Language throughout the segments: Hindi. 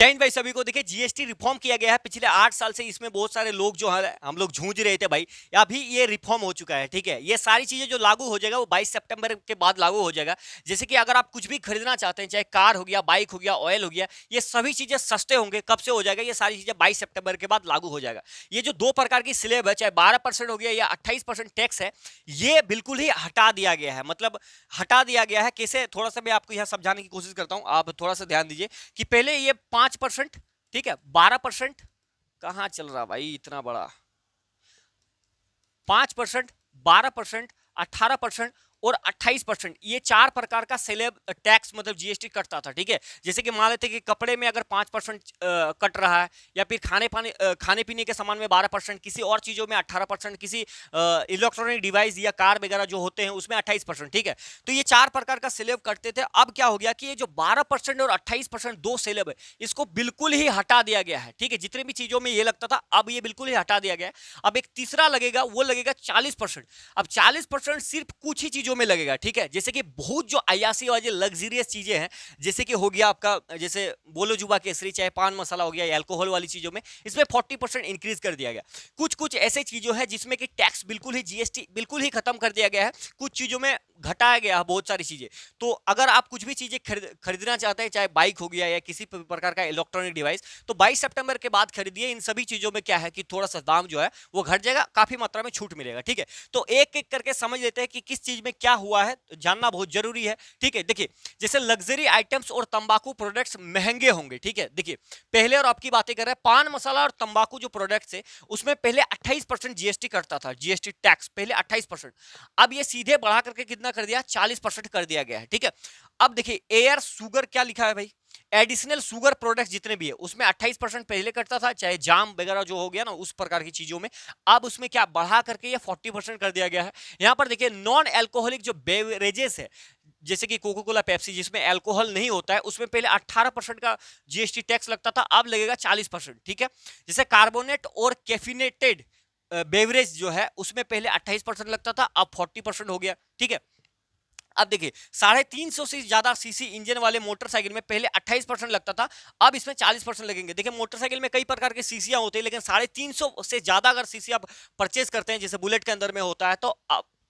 जैन भाई सभी को देखिए जीएसटी रिफॉर्म किया गया है पिछले 8 साल से। इसमें बहुत सारे लोग जो है हम लोग जूझ रहे थे भाई, अभी ये रिफॉर्म हो चुका है। ठीक है, ये सारी चीजें जो लागू हो जाएगा वो 22 सितंबर के बाद लागू हो जाएगा। जैसे कि अगर आप कुछ भी खरीदना चाहते हैं, चाहे कार हो गया, बाइक हो गया, ऑयल हो गया, ये सभी चीजें सस्ते होंगे। कब से हो जाएगा? ये सारी चीजें 22 सितंबर के बाद लागू हो जाएगा। ये जो दो प्रकार की स्लेब है, चाहे 12% हो गया या 28% टैक्स है, ये बिल्कुल ही हटा दिया गया है। मतलब हटा दिया गया है कैसे, थोड़ा सा मैं आपको यहाँ समझाने की कोशिश करता हूँ, आप थोड़ा सा ध्यान दीजिए कि पहले ये 5%, ठीक है, 12% कहां चल रहा भाई इतना बड़ा, 5%, 12%, 18% और 28%, ये चार प्रकार का स्लैब टैक्स मतलब जीएसटी कटता था। ठीक है, जैसे कि मान लेते कि कपड़े में अगर 5% कट रहा है, या फिर खाने पीने के सामान में 12%, किसी और चीजों में 18%, किसी इलेक्ट्रॉनिक डिवाइस या कार वगैरह जो होते हैं उसमें 28%। ठीक है, तो ये चार प्रकार का स्लैब कटते थे। अब क्या हो गया कि ये जो 12% और 28% दो स्लैब है, इसको बिल्कुल ही हटा दिया गया है। ठीक है, जितने भी चीजों में ये लगता था अब ये बिल्कुल ही हटा दिया गया है। अब एक तीसरा लगेगा, वो लगेगा 40%। अब 40% सिर्फ कुछ ही चीजों में लगेगा। ठीक है, जैसे कि बहुत जो अयासी वाली लग्जरियस चीजें हैं, जैसे कि हो गया आपका, जैसे बोलो जुबा केसरी, चाहे पान मसाला हो गया या अल्कोहल वाली चीजों में, इसमें 40% इंक्रीज कर दिया गया। कुछ कुछ ऐसे चीजों है जिसमें कि टैक्स बिल्कुल ही, जीएसटी बिल्कुल ही खत्म कर दिया गया है। कुछ चीजों में घटाया गया है बहुत सारी चीजें। तो अगर आप कुछ भी चीजें खरीदना चाहते हैं, चाहे बाइक हो गया या किसी प्रकार का इलेक्ट्रॉनिक डिवाइस, तो 22 सितंबर के बाद खरीदिए। इन सभी चीजों में क्या है कि थोड़ा सा दाम जो है वो घट जाएगा, काफी मात्रा में छूट मिलेगा। ठीक है, तो एक एक करके समझ लेते हैं कि किस चीज में क्या हुआ है, जानना बहुत जरूरी है। ठीक है, देखिए जैसे लग्जरी आइटम्स और तंबाकू प्रोडक्ट्स महंगे होंगे। ठीक है, देखिए पहले और आपकी बातें कर रहे हैं, पान मसाला और तंबाकू जो प्रोडक्ट्स है उसमें पहले 28% जीएसटी करता था, जीएसटी टैक्स पहले 28%। अब ये सीधे बढ़ा करके कितना कर दिया, 40% कर दिया गया है। ठीक है, अब देखिए एयर शुगर क्या लिखा है भाई, एडिशनल शुगर प्रोडक्ट्स जितने भी है उसमें 28% पहले कटता था, चाहे जाम वगैरह जो हो गया ना उस प्रकार की चीजों में। अब उसमें क्या बढ़ा करके ये 40% कर दिया गया है। यहां पर देखिए नॉन एल्कोहलिक जो बेवरेजेस है, जैसे कि कोको कोला, पेप्सी, जिसमें अल्कोहल नहीं होता है, उसमें पहले 18% का जीएसटी टैक्स लगता था, अब लगेगा 40%। ठीक है, जैसे कार्बोनेट और कैफिनेटेड बेवरेज जो है उसमें पहले 28% लगता था, अब 40% हो गया। ठीक है, अब देखिए 350 से ज्यादा सीसी इंजन वाले मोटरसाइकिल में पहले 28% लगता था, अब इसमें 40% लगेंगे। देखिए मोटरसाइकिल में कई प्रकार के सीसियां होती है, लेकिन 350 से ज्यादा अगर सीसी आप परचेज करते हैं, जैसे बुलेट के अंदर में होता है, तो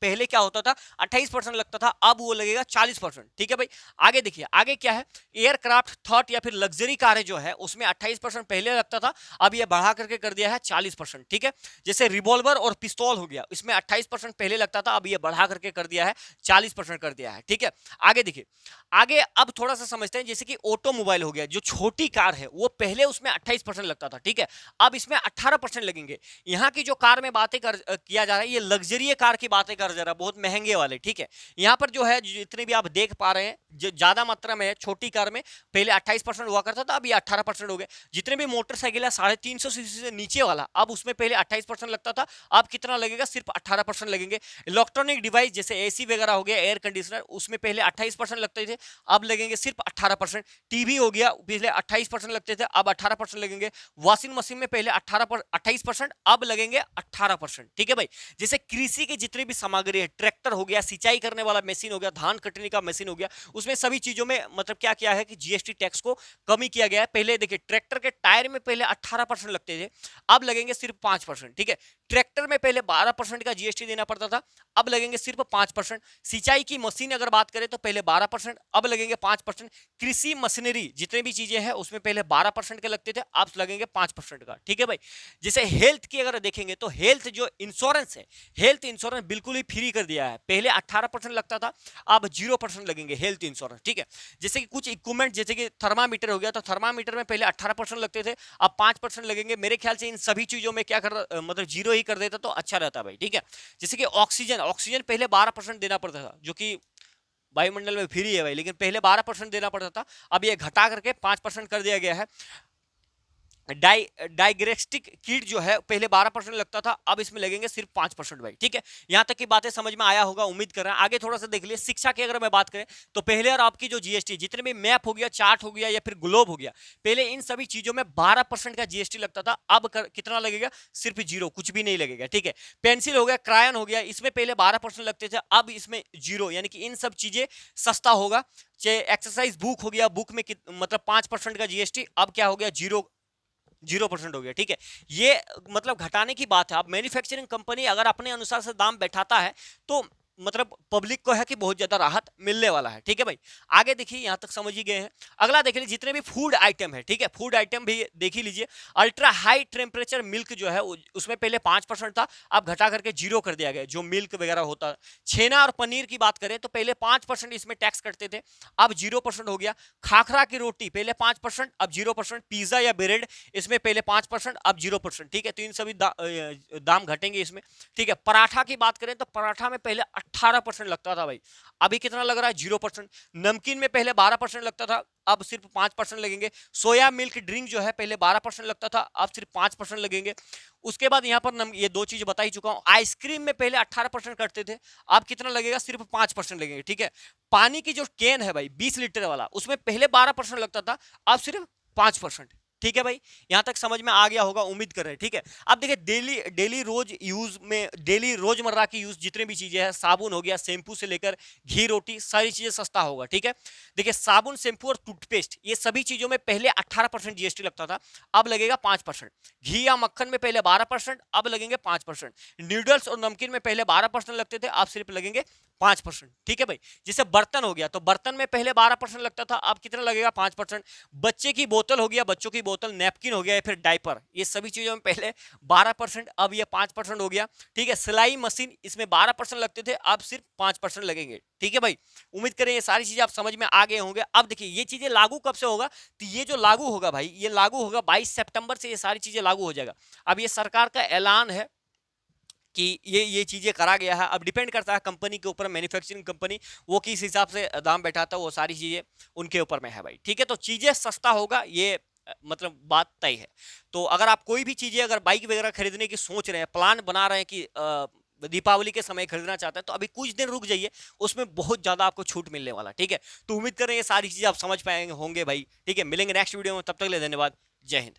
पहले क्या होता था 28% लगता था, अब वो लगेगा 40%। ठीक है भाई, आगे देखिए आगे क्या है, एयरक्राफ्ट, थॉट या फिर लग्जरी कारें जो है उसमें 28% पहले लगता था, अब ये बढ़ा करके कर दिया है 40%। ठीक है, जैसे रिवॉल्वर और पिस्तौल हो गया, इसमें 28% पहले लगता था, अब ये बढ़ा करके कर दिया है 40% कर दिया है। ठीक है, आगे देखिए, आगे अब थोड़ा सा समझते हैं, जैसे कि ऑटोमोबाइल हो गया, जो छोटी कार है वो पहले उसमें 28% लगता था। ठीक है, अब इसमें 18% लगेंगे। यहाँ की जो कार में बातें किया जा रहा है, ये लग्जरी कार की बातें कर जा रहा है, बहुत महंगे वाले। ठीक है, यहाँ पर जो है जितने भी आप देख पा रहे हैं, जो ज्यादा मात्रा में है, छोटी कार में पहले 28% हुआ करता था, अब ये 18% हो गया। जितने भी मोटरसाइकिल है 350 सीसी से नीचे वाला, अब उसमें पहले 28% लगता था, अब कितना लगेगा, सिर्फ 18% लगेंगे। इलेक्ट्रॉनिक डिवाइस जैसे एसी वगैरह हो गया, एयर कंडीशनर, उसमें पहले 28% लगते थे, अब लगेंगे सिर्फ 18%। टीवी हो गया, पहले 28% लगते थे, अब 18% लगेंगे। वॉशिंग मशीन में पहले 28%, अब लगेंगे 18%। ठीक है भाई, जैसे कृषि की जितनी भी सामग्री है, ट्रैक्टर हो गया, सिंचाई करने वाला मशीन हो गया, धान कटने का मशीन हो गया, उसमें सभी चीजों में मतलब क्या किया है कि जीएसटी टैक्स को कमी किया गया है। पहले देखिए ट्रैक्टर के टायर में पहले 18% लगते थे, अब लगेंगे सिर्फ 5%। ठीक है, ट्रैक्टर में पहले 12% का जीएसटी देना पड़ता था, अब लगेंगे सिर्फ 5%। सिंचाई की मशीन अगर बात करें तो पहले 12%, अब लगेंगे 5%। कृषि मशीनरी जितने भी चीजें हैं उसमें पहले 12% के लगते थे, अब लगेंगे 5% का। ठीक है भाई, जैसे हेल्थ की अगर देखेंगे तो हेल्थ जो इंश्योरेंस है, हेल्थ इंश्योरेंस बिल्कुल ही फ्री कर दिया है। पहले 18% लगता था, अब 0% लगेंगे हेल्थ इंश्योरेंस। ठीक है, जैसे कि कुछ इक्विपमेंट जैसे कि थर्मामीटर हो गया, तो थर्मामीटर में पहले 18% लगते थे, अब 5% लगेंगे। मेरे ख्याल से इन सभी चीजों में क्या कर मतलब जीरो ही कर देता तो अच्छा रहता भाई। ठीक है, जैसे कि ऑक्सीजन, ऑक्सीजन पहले 12% देना पड़ता था, जो कि वायुमंडल में फ्री है भाई, लेकिन पहले 12% देना पड़ता था, अब ये घटा करके 5% कर दिया गया है। डाइग्रेस्टिक किट जो है पहले 12% लगता था, अब इसमें लगेंगे सिर्फ 5% भाई, ठीक है। यहां तक की बातें समझ में आया होगा, उम्मीद कर रहे हैं। आगे थोड़ा सा देख लिए शिक्षा की अगर मैं बात करें तो पहले और आपकी जो जीएसटी जितने भी मैप हो गया, चार्ट हो गया या फिर ग्लोब हो गया, पहले इन सभी चीजों में 12% का जीएसटी लगता था, अब कितना लगेगा, सिर्फ जीरो, कुछ भी नहीं लगेगा, ठीक है। पेंसिल हो गया, क्रायन हो गया, इसमें पहले 12% लगते थे, अब इसमें जीरो, यानी कि इन सब चीजें सस्ता होगा। चाहे एक्सरसाइज बुक हो गया, बुक में मतलब 5% का जीएसटी, अब क्या हो गया, 0% हो गया, ठीक है। ये मतलब घटाने की बात है। अब मैन्युफैक्चरिंग कंपनी अगर अपने अनुसार से दाम बैठाता है तो मतलब पब्लिक को है कि बहुत ज्यादा राहत मिलने वाला है, ठीक है भाई। आगे देखिए, यहां तक समझ ही गए हैं। अगला देख लीजिए, जितने भी फूड आइटम है, ठीक है, फूड आइटम भी देख ही लीजिए। अल्ट्रा हाई टेम्परेचर मिल्क जो है उसमें पहले 5% था, अब घटा करके 0 कर दिया गया, जो मिल्क वगैरह होता है। छेना और पनीर की बात करें तो पहले 5% इसमें टैक्स कटते थे, अब 0% हो गया। खाखरा की रोटी पहले 5%, अब 0%। पिज्जा या ब्रेड इसमें पहले 5%, अब 0%, ठीक है। तो इन सभी दाम घटेंगे इसमें, ठीक है। पराठा की बात करें तो पराठा में पहले 18% लगता था भाई, अभी कितना लग रहा है, 0%। नमकीन में पहले 12% लगता था, अब सिर्फ 5% लगेंगे। सोया मिल्क ड्रिंक जो है पहले 12% लगता था, अब सिर्फ 5% लगेंगे। उसके बाद यहाँ पर ये दो चीज बता ही चुका हूं। आइसक्रीम में पहले 18% करते थे, अब कितना लगेगा, सिर्फ 5% लगेंगे, ठीक है। पानी की जो कैन है भाई 20 लीटर वाला, उसमें पहले 12% लगता था, अब सिर्फ 5%, ठीक है भाई। यहां तक समझ में आ गया होगा, उम्मीद कर रहे हैं, ठीक है। अब देखिए, डेली डेली रोज यूज में, डेली रोजमर्रा की यूज जितनी भी चीजें हैं, साबुन हो गया, शैम्पू से लेकर घी रोटी, सारी चीजें सस्ता होगा, ठीक है। देखिए, साबुन, शैम्पू और टूथपेस्ट, ये सभी चीजों में पहले 18% जीएसटी लगता था, अब लगेगा 5%। घी या मक्खन में पहले 12%, अब लगेंगे 5%। नूडल्स और नमकीन में पहले 12% लगते थे, अब सिर्फ लगेंगे 5%, ठीक है भाई। जैसे बर्तन हो गया, तो बर्तन में पहले 12% लगता था, अब कितना लगेगा, 5%। बच्चे की बोतल हो गया, बच्चों की बोतल, नैपकिन हो गया या फिर डायपर, ये सभी चीजों में पहले 12%, अब ये 5% हो गया, ठीक है। सिलाई मशीन, इसमें 12% लगते थे, अब सिर्फ 5% लगेंगे, ठीक है भाई। उम्मीद करें ये सारी चीजें आप समझ में आ गए होंगे। अब देखिए, ये चीजें लागू कब से होगा, तो ये जो लागू होगा भाई, ये लागू होगा 22 सितंबर से, ये सारी चीजें लागू हो जाएगा। अब ये सरकार का ऐलान है कि ये चीजें करा गया है। अब डिपेंड करता है कंपनी के ऊपर, मैन्युफैक्चरिंग कंपनी वो किस हिसाब से दाम बैठाता है, वो सारी चीजें उनके ऊपर में है भाई, ठीक है। तो चीजें सस्ता होगा, ये मतलब बात तय है। तो अगर आप कोई भी चीजें, अगर बाइक वगैरह खरीदने की सोच रहे हैं, प्लान बना रहे हैं कि दीपावली के समय खरीदना चाहते हैं, तो अभी कुछ दिन रुक जाइए, उसमें बहुत ज्यादा आपको छूट मिलने वाला, ठीक है। तो उम्मीद करें ये सारी चीजें आप समझ पाएंगे होंगे भाई, ठीक है। मिलेंगे नेक्स्ट वीडियो में, तब तक के लिए धन्यवाद, जय हिंद।